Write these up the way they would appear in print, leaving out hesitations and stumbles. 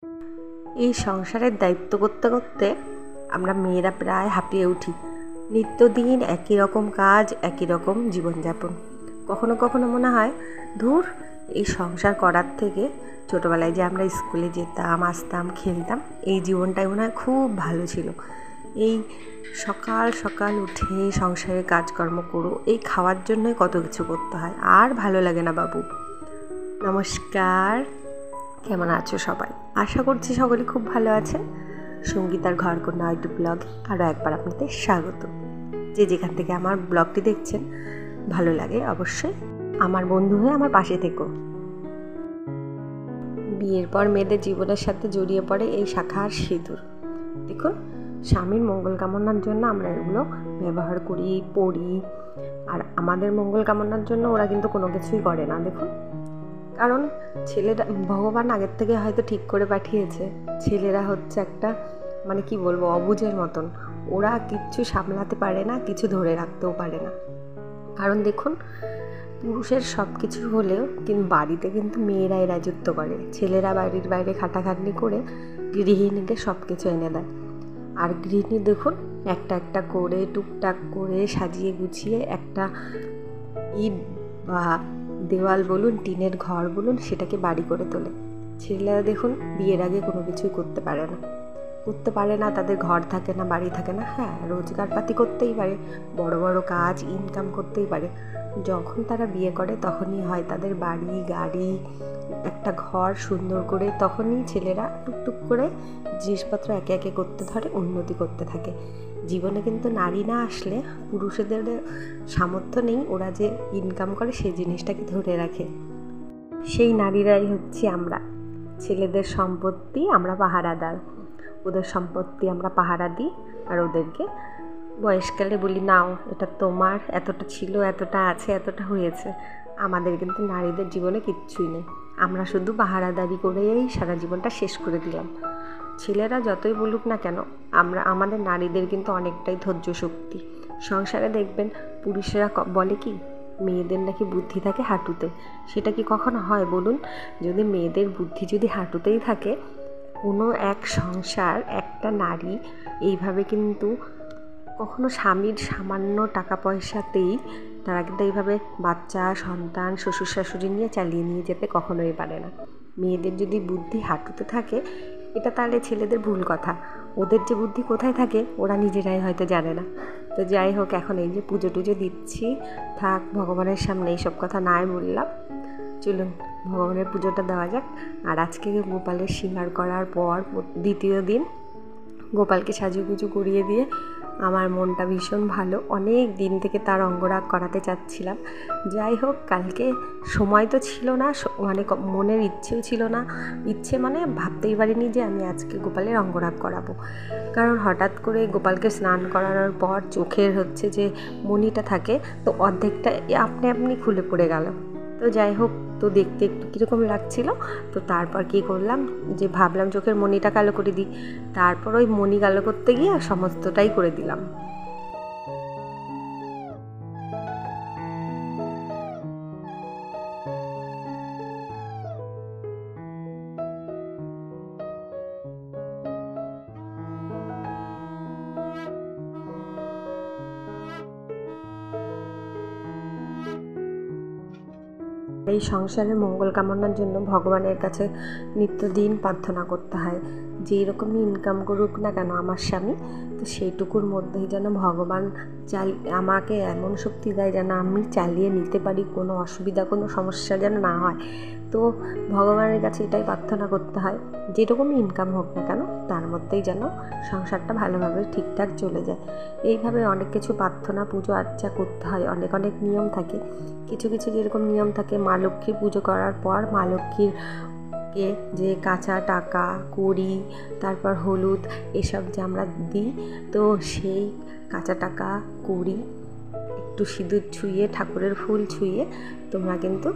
এই সংসারের দায়িত্ব করতে করতে আমরা মেয়েরা প্রায় হাঁপিয়ে উঠি। নিত্যদিন একই রকম কাজ, একই রকম জীবনযাপন। কখনো কখনো মনে হয় ধুর, এই সংসার করার থেকে ছোটোবেলায় যে আমরা স্কুলে যেতাম, আসতাম, খেলতাম, এই জীবনটাই মনে হয় খুব ভালো ছিল। এই সকাল সকাল উঠে সংসারের কাজকর্ম করো, এই খাওয়ার জন্যই কত কিছু করতে হয়, আর ভালো লাগে না বাবু। নমস্কার, কেমন আছো সবাই? আশা করছি সকলে খুব ভালো আছেন। সঙ্গীতার ঘরকন্যা ইউটিউব ব্লগে আরও একবার আপনাদের স্বাগত। যে যেখান থেকে আমার ব্লগটি দেখছেন, ভালো লাগে অবশ্যই আমার বন্ধু হয়ে আমার পাশে থেকো। বিয়ের পর মেয়েদের জীবনের সাথে জড়িয়ে পড়ে এই শাখা আর সিঁদুর। দেখুন, স্বামীর মঙ্গল কামনার জন্য আমরা এগুলো ব্যবহার করি, পড়ি, আর আমাদের মঙ্গল কামনার জন্য ওরা কিন্তু কোনো কিছুই করে না। দেখুন, কারণ ছেলেরা ভগবান আগের থেকে হয়তো ঠিক করে পাঠিয়েছে, ছেলেরা হচ্ছে একটা কি বলবো, অবুঝের মতন। ওরা কিচ্ছু সামলাতে পারে না, কিছু ধরে রাখতেও পারে না। কারণ দেখুন, পুরুষের সব কিছু হলেও কিন্তু বাড়িতে কিন্তু মেয়েরাই রাজত্ব করে। ছেলেরা বাড়ির বাইরে খাটাখাটনি করে গৃহিণীকে সব কিছু এনে দেয়। আর গৃহিণী দেখুন, একটা একটা করে টুকটাক করে সাজিয়ে গুছিয়ে একটা ইট বা দেওয়াল বলুন, টিনের ঘর বলুন, সেটাকে বাড়ি করে তোলে। ছেলেরা দেখুন বিয়ের আগে কোনো কিছুই করতে পারে না, তাদের ঘর থাকে না, বাড়ি থাকে না। হ্যাঁ, রোজগারপাতি করতেই পারে, বড় বড় কাজ ইনকাম করতেই পারে। যখন তারা বিয়ে করে তখনই হয় তাদের বাড়ি, গাড়ি, একটা ঘর সুন্দর করে, তখনই ছেলেরা টুকটুক করে জিনিসপত্র একে একে করতে ধরে, উন্নতি করতে থাকে। জীবনে কিন্তু নারী না আসলে পুরুষদের সামর্থ্য নেই ওরা যে ইনকাম করে সেই জিনিসটাকে ধরে রাখে। সেই নারীরাই হচ্ছে আমরা। ছেলেদের সম্পত্তি আমরা পাহারাদার, ওদের সম্পত্তি আমরা পাহারা দিই, আর ওদেরকে বয়সকালে বলি, নাও এটা তোমার, এতটা ছিল, এতটা আছে, এতটা হয়েছে। আমাদের কিন্তু নারীদের জীবনে কিচ্ছুই নেই, আমরা শুধু পাহারাদারি করেই সারা জীবনটা শেষ করে দিলাম। ছেলেরা যতই বলুক না কেন, আমাদের নারীদের কিন্তু অনেকটাই ধৈর্য শক্তি। সংসারে দেখবেন পুরুষেরা বলে কি, মেয়েদের নাকি বুদ্ধি থাকে হাঁটুতে। সেটা কি কখনো হয় বলুন? যদি মেয়েদের বুদ্ধি যদি হাঁটুতেই থাকে, কোনো এক সংসার, একটা নারী এইভাবে কিন্তু কখনো স্বামীর সামান্য টাকা পয়সাতেই তারা কিন্তু এইভাবে বাচ্চা, সন্তান, শ্বশুর শাশুড়ি নিয়ে চালিয়ে নিয়ে যেতে কখনোই পারে না। মেয়েদের যদি বুদ্ধি হাঁটুতে থাকে, এটা তাহলে ছেলেদের ভুল কথা। ওদের যে বুদ্ধি কোথায় থাকে ওরা নিজেরাই হয়তো জানে না। তো যাই হোক, এখন এই যে পুজো টুজো দিচ্ছি, থাক, ভগবানের সামনে এইসব কথা নাই বললাম। চলুন ভগবানের পুজোটা দেওয়া যাক। আর আজকে গোপালের শৃঙ্গার করার পর দ্বিতীয় দিন গোপালকে সাজুগুজু করিয়ে দিয়ে আমার মনটা ভীষণ ভালো। অনেক দিন থেকে তার অঙ্গরাগ করাতে চাচ্ছিলাম। যাই হোক, কালকে সময় তো ছিল না, মনের ইচ্ছেও ছিল না। ইচ্ছে ভাবতেই পারিনি যে আমি আজকে গোপালের অঙ্গরাগ করাবো। কারণ হঠাৎ করে গোপালকে স্নান করানোর পর চোখের হচ্ছে যে মণিটা থাকে, তো অর্ধেকটা আপনি আপনি খুলে পড়ে গেল। তো যাই হোক, তো দেখতে একটু কীরকম লাগছিল। তো তারপর কী করলাম, যে ভাবলাম চোখের মণিটা কালো করে দিই। তারপর ওই মণি কালো করতে গিয়ে সমস্তটাই করে দিলাম। এই সংসারের মঙ্গল কামনার জন্য ভগবানের কাছে নিত্যদিন প্রার্থনা করতে হয়, যে এরকমই ইনকাম করুক না কেন আমার স্বামী, তো সেইটুকুর মধ্যেই যেন ভগবান আমাকে এমন শক্তি দেয় যেন আমি চালিয়ে নিতে পারি, কোনো অসুবিধা, কোনো সমস্যা যেন না হয়। তো ভগবানের কাছে এটাই প্রার্থনা করতে হয়, যেরকমই ইনকাম হোক না কেন তার মধ্যেই যেন সংসারটা ভালোভাবে ঠিকঠাক চলে যায়। এইভাবে অনেক কিছু প্রার্থনা, পুজো আর্চা করতে হয়, অনেক অনেক নিয়ম থাকে। কিছু কিছু যেরকম নিয়ম থাকে, মা লক্ষ্মীর পুজো করার পর মা লক্ষ্মীরকে যে কাঁচা টাকা, কড়ি, তারপর হলুদ, এসব যে আমরা দিই, তো সেই কাঁচা টাকা, কড়ি, একটু সিঁদুর ছুঁয়ে, ঠাকুরের ফুল ছুঁয়ে তোমরা কিন্তু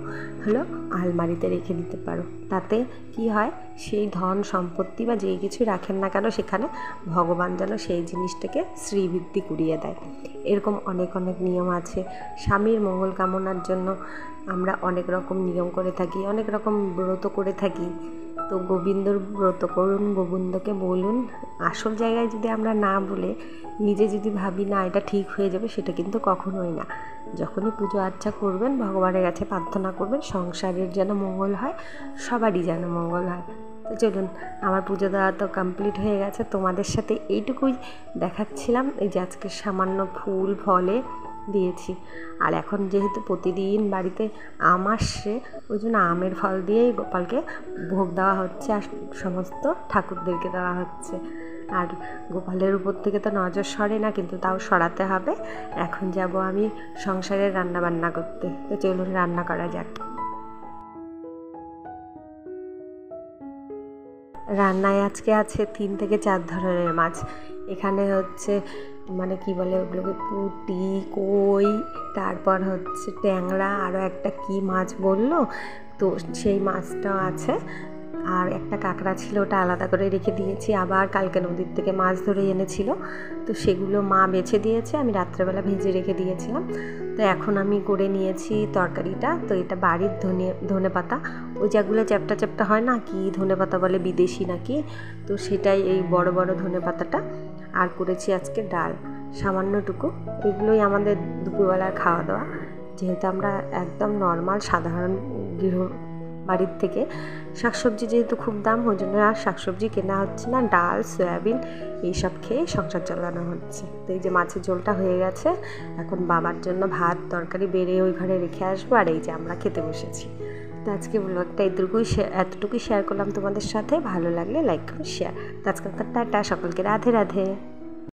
আলমারিতে রেখে দিতে পারো। তাতে কি হয়, সেই ধন সম্পত্তি বা যেই কিছু রাখেন না কেন, সেখানে ভগবান যেন সেই জিনিসটাকে শ্রীবৃদ্ধি করিয়ে দেয়। এরকম অনেক অনেক নিয়ম আছে। স্বামীর মঙ্গল কামনার জন্য আমরা অনেক রকম নিয়ম করে থাকি, অনেক রকম ব্রত করে থাকি। তো গোবিন্দর ব্রত করুন, গোবিন্দকে বলুন। আসল জায়গায় যদি আমরা না বলে নিজে যদি ভাবি না এটা ঠিক হয়ে যাবে, সেটা কিন্তু কখনোই না। যখনই পুজো আর্চা করবেন, ভগবানের কাছে প্রার্থনা করবেন সংসারের যেন মঙ্গল হয়, সবারই যেন মঙ্গল হয়। তো চলুন, আমার পুজো দেওয়া তো কমপ্লিট হয়ে গেছে, তোমাদের সাথে এইটুকুই দেখাচ্ছিলাম। এই যে আজকে সামান্য ফুল ফলে দিয়েছি। আর এখন যেহেতু প্রতিদিন বাড়িতে আম আসছে, ওই জন্য আমের ফল দিয়েই গোপালকে ভোগ দেওয়া হচ্ছে আর সমস্ত ঠাকুরদেরকে দেওয়া হচ্ছে। আর গোপালের উপর থেকে তো নজর সরে না, কিন্তু তাও সরাতে হবে। এখন যাব আমি সংসারে রান্না বান্না করতে। তো চলুন রান্না করা যাক। রান্নায় আজকে আছে 3 থেকে 4 ধরনের মাছ। এখানে হচ্ছে মানে কি বলে ওগুলোকে, পুঁটি, কই, তারপর হচ্ছে ট্যাংরা, আরও একটা কি মাছ বললো, তো সেই মাছটাও আছে। আর একটা কাঁকড়া ছিল, ওটা আলাদা করে রেখে দিয়েছি। আবার কালকে নদীর থেকে মাছ ধরে এনেছিল, তো সেগুলো মা বেছে দিয়েছে, আমি রাত্রেবেলা ভেজে রেখে দিয়েছিলাম। তো এখন আমি করে নিয়েছি তরকারিটা। তো এটা বাড়ির ধনে পাতা, ওই যেগুলো চ্যাপটা চ্যাপটা হয় না, কি ধনে পাতা বলে বিদেশি নাকি, তো সেটাই, এই বড় বড় ধনে পাতাটা। আর করেছি আজকে ডাল সামান্যটুকু। এগুলোই আমাদের দুপুরবেলার খাওয়া দাওয়া, যেহেতু আমরা একদম নর্মাল সাধারণ গৃহ বাড়ির থেকে। শাকসবজি যেহেতু খুব দাম, ওই জন্য আর শাকসবজি কেনা হচ্ছে না, ডাল সয়াবিন এইসব খেয়ে সংসার চালানো হচ্ছে। তো এই যে মাছের ঝোলটা হয়ে গেছে, এখন বাবার জন্য ভাত তরকারি বেড়ে ওই ঘরে রেখে আসবো। আর এই যে আমরা খেতে বসেছি। তো আজকে ব্লগটা এতটুকুই শেয়ার করলাম তোমাদের সাথে। ভালো লাগলে লাইক করো, শেয়ার। তো আজকাল টাটা, সকলকে রাধে রাধে।